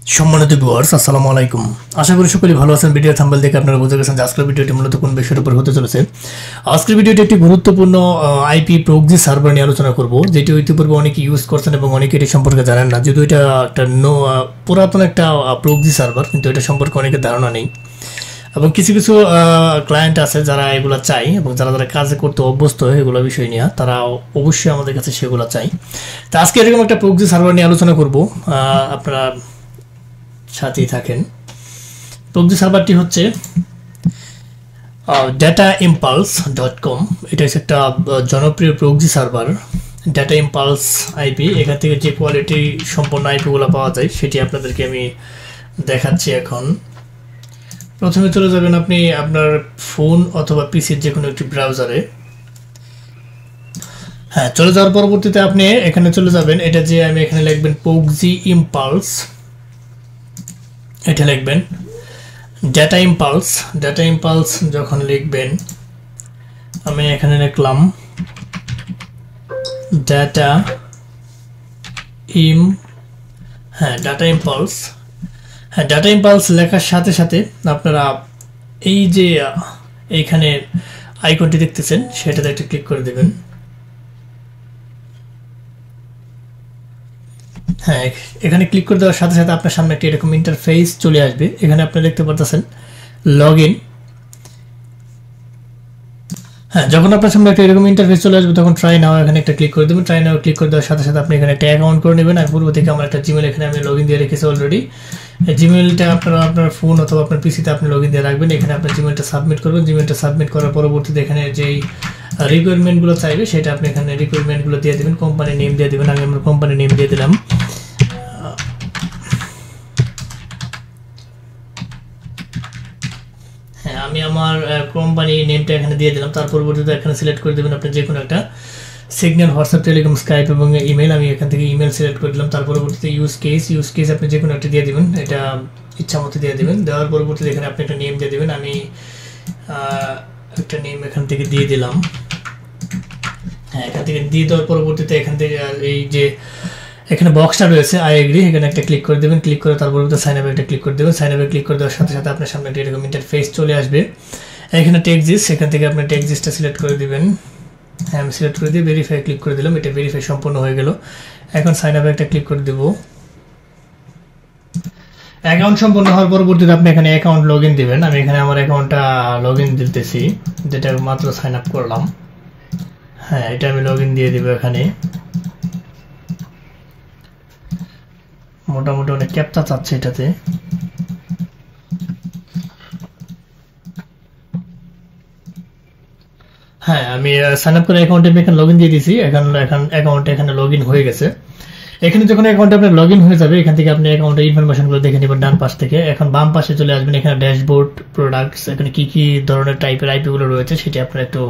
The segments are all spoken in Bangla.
সম্মানিত ভিউয়ার্স, আসসালামু আলাইকুম। আশা করি সকলেই ভালো আছেন। ভিডিও থাম্বনেল দেখে আপনারা বুঝে গেছেন যে আজকের ভিডিওটি মূলত কোন বিষয়ের উপর হতে চলেছে। আজকের ভিডিওটি একটি গুরুত্বপূর্ণ আইপি প্রক্সি সার্ভার নিয়ে আলোচনা করব, যেটি ইতিপূর্বে অনেকে ইউজ করছেন এবং অনেকে এটি সম্পর্কে জানেন না। যদিও এটা একটা পুরাতন একটা প্রক্সি সার্ভার, কিন্তু এটা সম্পর্কে অনেকের ধারণা নেই এবং কিছু কিছু ক্লায়েন্ট আছে যারা এগুলো চাই এবং যারা যারা কাজ করতে অভ্যস্ত এগুলো বিষয় নিয়ে, তারা অবশ্যই আমাদের কাছে সেগুলো চাই। তো আজকে এরকম একটা প্রক্সি সার্ভার নিয়ে আলোচনা করব, আপনারা সাথেই থাকেন। প্রক্সি সার্ভারটি হচ্ছে dataimpulse.com। এটা হচ্ছে একটা জনপ্রিয় proxy server, data impulse IP. এখান থেকে যে কোয়ালিটি সম্পন্ন আইপিগুলো পাওয়া যায় সেটি আপনাদেরকে আমি দেখাচ্ছি। এখন প্রথমে চলে যাবেন আপনি আপনার ফোন অথবা পিসির যে কোনো একটি ব্রাউজারে। হ্যাঁ, চলে যাওয়ার পরবর্তীতে আপনি এখানে চলে যাবেন। এটা যে আমি এখানে লিখবেন প্রক্সি ইম্পালস, এটা লিখবেন ডাটা ইম্পালস। যখন লিখবেন আমি এখানে লিখলাম ডাটা ইম্পালস। হ্যাঁ, ডাটা ইম্পালস লেখার সাথে সাথে আপনারা এই যে এইখানে আইকনটি দেখতেছেন সেটাতে একটা ক্লিক করে দেবেন। হ্যাঁ, এখানে ক্লিক করে দেওয়ার সাথে সাথে আপনার সামনে একটা এরকম ইন্টারফেস চলে আসবে। এখানে আপনি দেখতে পাচ্ছেন লগ ইন। হ্যাঁ, যখন আপনার সামনে একটা এরকম ইন্টারফেস চলে আসবে তখন ট্রাই নাও এখানে একটা ক্লিক করে দেবেন। ট্রাই নাও ক্লিক করে দেওয়ার সাথে সাথে আপনি এখানে একটা অ্যাকাউন্ট করে নেবেন। আর পূর্ব থেকে আমার একটা জিমেল এখানে আমি লগ ইন দিয়ে রেখেছি অলরেডি। জিমেলটা আপনারা আপনার ফোন অথবা আপনার পিসিতে আপনি লগ ইন দিয়ে রাখবেন। এখানে আপনার জিমেলটা সাবমিট করবেন। জিমেলটা সাবমিট করার পরবর্তীতে এখানে যেই রিকোয়ারমেন্টগুলো চাইবে সেটা আপনি এখানে রিকোয়ারমেন্টগুলো দিয়ে দেবেন। কোম্পানি নেম দিয়ে দেবেন। আমি আমার কোম্পানি নেম দিয়ে দিলাম। হ্যাঁ, আমি আমার কোম্পানি নেমটা এখানে দিয়ে দিলাম। তার পরবর্তীতে এখানে সিলেক্ট করে দেবেন আপনি যে কোনো একটা সিগন্যাল, হোয়াটসঅ্যাপ, টেলিকম, স্কাইপ এবং ইমেল। আমি এখান থেকে ইমেল সিলেক্ট করে দিলাম। তার পরবর্তীতে ইউজ কেস আপনি যে কোনো একটা দিয়ে দেবেন। এটা ইচ্ছা মতো দিয়ে দেবেন। দেওয়ার পরবর্তীতে এখানে আপনি একটা নেম দিয়ে দেবেন। আমি একটা নেম এখান থেকে দিয়ে দিলাম। হ্যাঁ, এখান থেকে দিয়ে দেওয়ার পরবর্তীতে এখান থেকে এই যে এখানে বক্সটা রয়েছে আই এগ্রি, এখানে একটা ক্লিক করে দেবেন। ক্লিক করে তারপর সাইন আপে একটা ক্লিক করে দেবেন। সাইন আপে ক্লিক করে দেওয়ার সাথে সাথে আপনার সামনে একটা এরকম ইন্টারফেস চলে আসবে। এখানে টেক্সট, এখান থেকে আপনি টেক্সটটা সিলেক্ট করে দিবেন। হ্যাঁ, আমি সিলেক্ট করে দিয়ে ভেরিফাই ক্লিক করে দিলাম। এটা ভেরিফাই সম্পূর্ণ হয়ে গেল। এখন সাইন আপে একটা ক্লিক করে দেব। অ্যাকাউন্ট সম্পূর্ণ হওয়ার পরবর্তীতে আপনি এখানে অ্যাকাউন্ট লগ ইন দিবেন। আমি এখানে আমার অ্যাকাউন্টটা লগ ইন দিতেছি, যেটা মাত্র সাইন আপ করলাম। হ্যাঁ, এটা আমি লগ ইন দিয়ে দিব। এখানে মোটামুটি অনেক ক্যাপচা চাচ্ছে এটাতে। হ্যাঁ, আমি সাইন আপ করে অ্যাকাউন্টে এখানে লগ ইন দিয়ে দিয়েছি। এখন অ্যাকাউন্টে এখানে লগ ইন হয়ে গেছে। এখানে যখন অ্যাকাউন্টে আপনার লগ ইন হয়ে যাবে, এখান থেকে আপনি অ্যাকাউন্টের ইনফরমেশনগুলো দেখে নেবেন ডান পাশ থেকে। এখন বাম পাশে চলে আসবেন। এখানে ড্যাশবোর্ড, প্রোডাক্টস, এখানে কি কি ধরনের টাইপের আইপিগুলো রয়েছে সেটি আপনারা একটু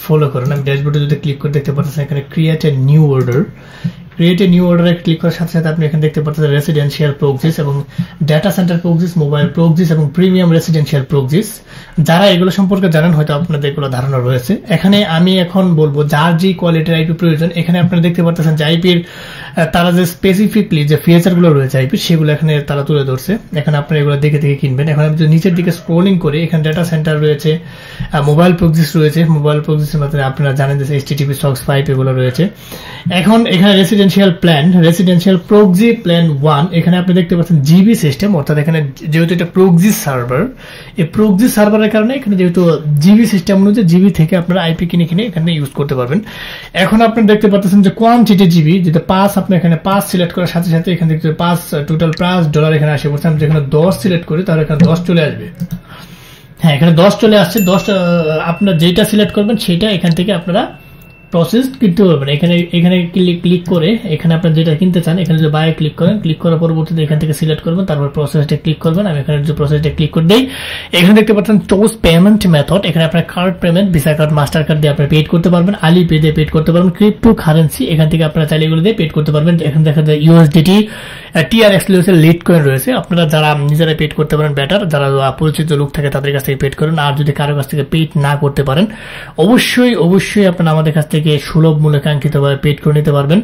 ফলো করেন। আমি ড্যাশবোর্ডে যদি ক্লিক করে দেখতে পাচ্ছেন এখানে ক্রিয়েট এ নিউ অর্ডারে ক্লিক করার সাথে সাথে আপনি এখানে দেখতে পাচ্ছেন রেসিডেন্সিয়াল প্রক্সিস এবং data centre proxies, mobile proxies এবং প্রিমিয়াম রেসিডেন্সিয়াল প্রক্সিস। যারা এগুলো সম্পর্কে জানেন হয়তো আপনাদের এগুলো ধারণা রয়েছে। এখানে আমি এখন বলবো যার যে কোয়ালিটির আইপি প্রয়োজন। এখানে আপনারা দেখতে পাচ্ছেন যে আইপির তারা যে স্পেসিফিকলি যে ফিচারগুলো রয়েছে আইপির, সেগুলো এখানে তারা তুলে ধরছে। এখানে আপনারা এগুলো দেখে দেখে কিনবেন। এখন আমি যদি নিচের দিকে স্ক্রলিং করি, এখানে ডাটা সেন্টার রয়েছে, মোবাইল প্রক্সিস রয়েছে। মোবাইল প্রক্সিসের মধ্যে আপনারা জানেন যে HTTP SOCKS 5 এগুলো রয়েছে। এখন এখানে রেসিডেন্সিয়াল প্রক্সি প্ল্যান 1, এখানে আপনি দেখতে পাচ্ছেন জিবি সিস্টেম, অর্থাৎ এখানে যেহেতু এটা প্রক্সি সার্ভার, এই প্রক্সি সার্ভারের কারণে এখানে যেহেতু জিবি সিস্টেম অনুযায়ী জিবি থেকে আপনারা আইপি কিনে এখানে ইউজ করতে পারবেন। এখন আপনি দেখতে পাচ্ছেন যে কোয়ান্টিটি জিবি, যেটা 5, আপনি এখানে 5 সিলেক্ট করার সাথে সাথে এখানে দেখতে $5 টোটাল $5 এখানে আসে বলছে। আমি যেখানে 10 সিলেক্ট করি তাহলে এখানে 10 চলে আসবে। হ্যাঁ, এখানে 10 চলে আসছে। 10 আপনার যেটা সিলেক্ট করবেন সেটা এখান থেকে আপনারা প্রসেস কিনতে পারবেন। এখানে ক্লিক করে এখানে আপনার যেটা কিনতে চান এখানে যে বাই ক্লিক করেন। ক্লিক করার পরবর্তীতে এখান থেকে সিলেক্ট করবেন, তারপর প্রসেসটা ক্লিক করবেন। আমি এখানে যে প্রসেসটা ক্লিক করে দেই, এখানে দেখতে পাচ্ছেন চুজ পেমেন্ট মেথড। এখানে আপনার card payment, visa card, master card দিয়ে আপনি পেড করতে পারবেন, আলিপে দিয়ে পেড করতে পারবেন, ক্রিপ্টো কারেন্সি এখান থেকে আপনারা চাইলে এগুলো দিয়ে পেড করতে পারবেন। এখানে দেখা যায় USDT, TRX লিট কয়েন রয়েছে। আপনারা যারা নিজেরা পেড করতে পারেন বেটার, যারা পরিচিত লোক থাকে তাদের কাছ থেকে পেড করেন। আর যদি কারো কাছ থেকে পেড না করতে পারেন অবশ্যই আপনারা আমাদের কাছ থেকে থেকে সুলভ মূল্যে কাঙ্ক্ষিতভাবে পেড করে নিতে পারবেন।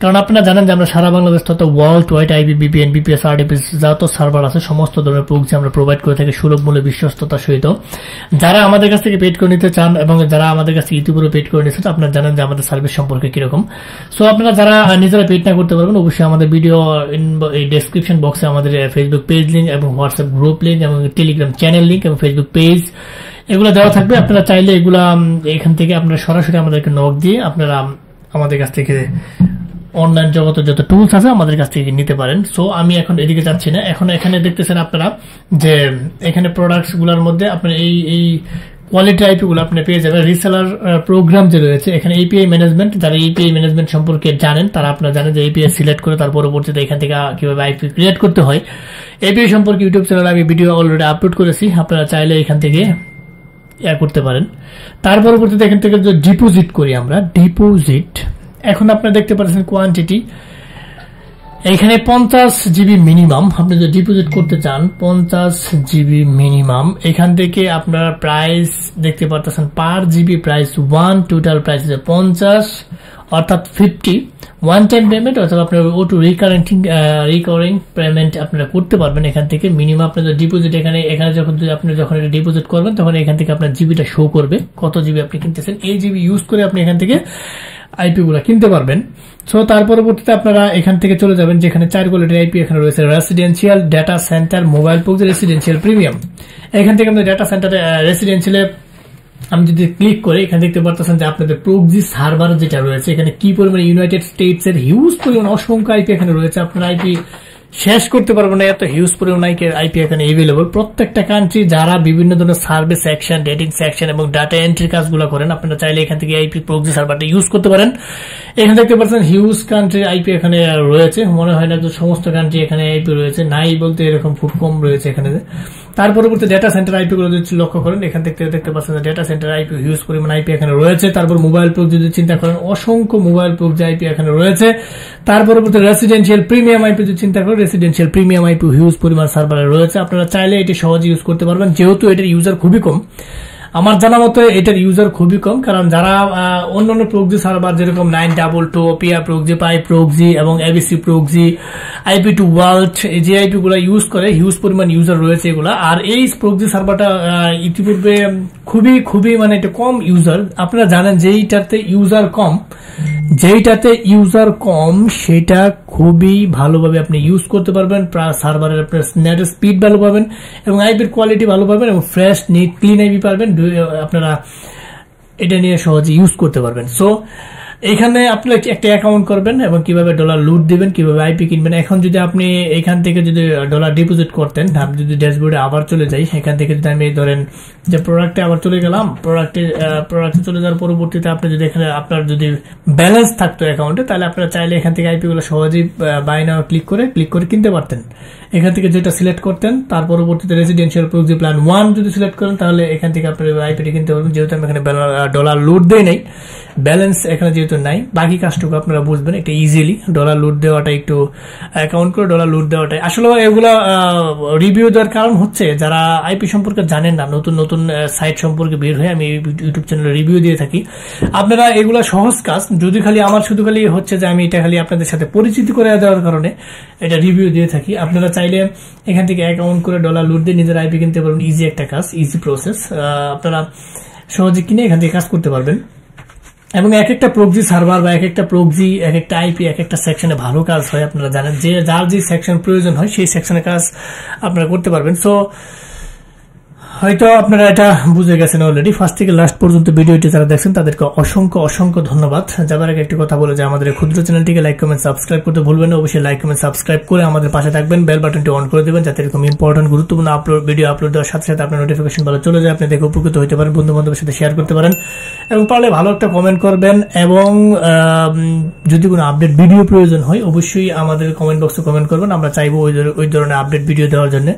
কারণ আপনারা জানেন যে আমরা সারা বাংলাদেশ তথা world wide IP, VPN, VPS, RDPs যত সার্ভার আছে সমস্ত ধরনের প্রক্সি আমরা প্রোভাইড করে থাকি সুলভ মূল্যে বিশ্বস্ততার সহিত। যারা আমাদের কাছ থেকে পেড করে নিতে চান এবং যারা আমাদের কাছে ইউটিউবে পেড করে নিচ্ছে, আপনারা জানেন যে আমাদের সার্ভিস সম্পর্কে কিরকম। সো আপনারা যারা নিজেরা পেড না করতে পারবেন, অবশ্যই আমাদের ভিডিও এই ডেসক্রিপশন বক্সে আমাদের ফেসবুক পেজ লিঙ্ক এবং হোয়াটসঅ্যাপ গ্রুপ লিঙ্ক এবং টেলিগ্রাম চ্যানেল লিঙ্ক এবং ফেসবুক পেজ এগুলো দেওয়া থাকবে। আপনারা চাইলে এগুলা এখান থেকে আপনারা সরাসরি আমাদেরকে নক দিয়ে আপনারা আমাদের কাছ থেকে অনলাইন জগতের যত টুলস আছে আমাদের কাছ থেকে নিতে পারেন। সো আমি এখন এদিকে যাচ্ছি না, এখন এখানে দেখতেছেন আপনারা যে এখানে প্রোডাক্টস গুলোর মধ্যে আপনার এই কোয়ালিটি আইপি গুলো আপনি পেয়ে যাবেন। রিসেলার প্রোগ্রাম যে রয়েছে এখানে এপিআই ম্যানেজমেন্ট, যারা এপিআই ম্যানেজমেন্ট সম্পর্কে জানেন তারা আপনারা জানেন যে এপিআই সিলেক্ট করে তার পরবর্তীতে এখান থেকে কিভাবে আইপি ক্রিয়েট করতে হয় এপিআই সম্পর্কে ইউটিউব চ্যানেলে আমি ভিডিও অলরেডি আপলোড করেছি, আপনারা চাইলে এখান থেকে করতে পারেন। তার পরবর্তীতে এখান থেকে যে ডিপোজিট করি আমরা, ডিপোজিট এখন আপনারা দেখতে পাচ্ছেন কোয়ান্টিটি এখানে 50 জিবি মিনিমাম। আপনি যদি ডিপোজিট করতে চান 50 জিবি মিনিমাম, এখান থেকে আপনারা প্রাইস দেখতে পাচ্ছেন পার জিবি প্রাইস 1, টোটাল প্রাইস 50 অর্থাৎ 50 ওয়ান টাইম পেমেন্ট অথবা আপনার ওটু রিকারিং পেমেন্ট আপনারা করতে পারবেন এখান থেকে। মিনিমাম আপনাদের ডিপোজিট এখানে যখন আপনি যখন এটা ডিপোজিট করবেন তখন এখান থেকে আপনার জিবিটা শো করবে কত জিবি আপনি কিনতেছেন, এই জিবি ইউজ করে আপনি এখান থেকে আইপি গুলা কিনতে পারবেন। সো তার পরবর্তীতে আপনারা এখান থেকে চলে যাবেন যেখানে 4 কোয়ালিটির আইপি এখানে রয়েছে, residential, data centre, mobile proxy, residential premium. এখান থেকে আমাদের ডাটা সেন্টারে রেসিডেন্সিয়ালে আমি যদি ক্লিক করি এখানে দেখতে পাচ্ছেন যে আপনাদের প্রক্সি সার্ভার যেটা রয়েছে এখানে কি পরিমাণে ইউনাইটেড স্টেটস এর হিউজ পরিমাণ অসংখ্য আইপি এখানে রয়েছে, আপনার আইপি শেষ করতে পারবো না, এত হিউজ পরিমাণ আইপি এখানে এভেলেবল। প্রত্যেকটা কান্ট্রি যারা বিভিন্ন ধরনের সার্ভিস সেকশন, ডেটিং সেকশন এবং ডাটা এন্ট্রি কাজগুলো করেন আপনারা চাইলে এখান থেকে আইপি প্রক্সি সার্ভারটা ইউজ করতে পারেন। এখানে দেখতে পাচ্ছেন হিউজ কান্ট্রির আইপি এখানে রয়েছে, মনে হয় না যে সমস্ত কান্ট্রি এখানে আইপি রয়েছে, নাই বলতে এরকম খুব কম রয়েছে এখানে। তার পরবর্তী ডেটা সেন্টার আইপি গুলো যদি লক্ষ্য করেন এখান থেকে দেখতে পাচ্ছেন ডেটা সেন্টার আইপি হিউজ পরিমাণ আইপি এখানে রয়েছে। তারপর মোবাইল প্রক্সি যদি চিন্তা করেন অসংখ্য মোবাইল প্রক্সি আইপি এখানে রয়েছে। তার পরবর্তী রেসিডেন্সিয়াল প্রিমিয়াম আইপি যদি চিন্তা করেন রেসিডেন্সিয়াল প্রিমিয়াম আইপি হিউজ পরিমাণ সার্ভারে রয়েছে, আপনারা চাইলে এটি সহজে ইউজ করতে পারবেন যেহেতু এটার ইউজার খুবই কম। আমার জানা মতো এটার ইউজার খুবই কম, কারণ যারা অন্যান্য প্রক্সি সার্ভার যেরকম 922, পিয়া প্রক্সি, পাই প্রক্সি এবং এবিসি প্রক্সি, IP2 ওয়ার্ল্ড যে আইপি গুলা ইউজ করে হিউজ পরিমাণ ইউজার রয়েছে এগুলা। আর এই প্রক্সি সার্ভারটা ইতিপূর্বে খুবই মানে এটা কম ইউজার। আপনারা জানেন যেইটাতে ইউজার কম সেটা খুবই ভালোভাবে আপনি ইউজ করতে পারবেন, সার্ভারের আপনার নেটের স্পিড ভালো পাবেন এবং আইপির কোয়ালিটি ভালো পাবেন এবং ফ্রেশ নিট ক্লিন আইপি পাবেন, আপনারা এটা নিয়ে সহজে ইউজ করতে পারবেন। সো এখানে আপনারা একটা অ্যাকাউন্ট করবেন এবং কিভাবে ডলার লুট দিবেন, কিভাবে আইপি কিনবেন। এখন যদি আপনি এখান থেকে যদি ডলার ডিপোজিট করতেন, আমি যদি ড্যাশবোর্ডে আবার চলে যাই, এখান থেকে যদি আমি ধরেন যে প্রোডাক্টে আবার চলে গেলাম, প্রোডাক্টে চলে যাওয়ার পরবর্তীতে আপনি যদি এখানে আপনার যদি ব্যালেন্স থাকতো অ্যাকাউন্টে তাহলে আপনারা চাইলে এখান থেকে আইপি গুলো সহজেই বাই নাও ক্লিক করে কিনতে পারতেন। এখান থেকে যেটা সিলেক্ট করতেন তার পরবর্তীতে রেসিডেন্সিয়াল প্রক্সি প্ল্যান 1 যদি সিলেক্ট করেন তাহলে এখান থেকে আপনার আইপিটি কিনতে পারবেন। যেহেতু আমি এখানে ডলার লুট দেই নাই, ব্যালেন্স এখানে যেহেতু নাই, বাকি কাজটুকু আপনারা বুঝবেন এটা ইজিলি। ডলার লুট দেওয়াটা একটু অ্যাকাউন্ট করে ডলার লুট দেওয়াটাই আসলে এগুলা রিভিউ দেওয়ার কারণ হচ্ছে যারা আইপি সম্পর্কে জানেন না, নতুন সাইট সম্পর্কে বের হয়ে আমি ইউটিউব চ্যানেলে রিভিউ দিয়ে থাকি। আপনারা এগুলা সহজ কাজ, যদি খালি আমার শুধু খালি হচ্ছে যে আমি এটা খালি আপনাদের সাথে পরিচিতি করে দেওয়ার কারণে এটা রিভিউ দিয়ে থাকি। আপনারা চাইলে এখান থেকে অ্যাকাউন্ট করে ডলার লুট দিয়ে নিজের আইপি কিনতে পারবেন, ইজি একটা কাজ, ইজি প্রসেস, আপনারা সহজে কিনে এখান থেকে কাজ করতে পারবেন। এবং এক একটা প্রক্সি সার্ভার বা এক একটা প্রক্সি, এক একটা আইপি, এক একটা সেকশনে ভালো কাজ হয়। আপনারা জানেন যে যার যে সেকশন প্রয়োজন হয় সেই সেকশনের কাজ আপনারা করতে পারবেন। সো হয়তো আপনারা এটা বুঝে গেছেন অলরেডি। ফার্স্ট থেকে লাস্ট পর্যন্ত ভিডিওটি যারা দেখছেন তাদেরকে অসংখ্য ধন্যবাদ। যাবার আগে একটি কথা বলে যে আমাদের ক্ষুদ্র চ্যানেলটিকে লাইক কমেন্ট সাবস্ক্রাইব করতে ভুলবেন না। অবশ্যই লাইক কমেন্ট সাবস্ক্রাইব করে আমাদের পাশে থাকবেন, বেল বাটনটি অন করে দেবেন যাতে এরকম ইম্পর্টেন্ট গুরুত্বপূর্ণ ভিডিও আপলোড দেওয়ার সাথে সাথে আপনার নোটিফিকেশন ভালো চলে যায়, আপনি দেখে উপকৃত হতে পারেন, বন্ধু বান্ধবের সাথে শেয়ার করতে পারেন এবং পারলে ভালো একটা কমেন্ট করবেন। এবং যদি কোনো আপডেট ভিডিও প্রয়োজন হয় অবশ্যই আমাদের কমেন্ট বক্সে কমেন্ট করবেন, আমরা চাইবো ওই ধরনের আপডেট ভিডিও দেওয়ার জন্য।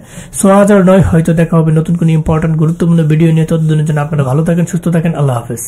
6009 হয়তো দেখা হবে নতুন কোনো ইম্পর্টেন্ট গুরুত্বপূর্ণ ভিডিও নিয়ে। ততদিনের জন্য আপনারা ভালো থাকেন, সুস্থ থাকেন, আল্লাহ হাফেজ।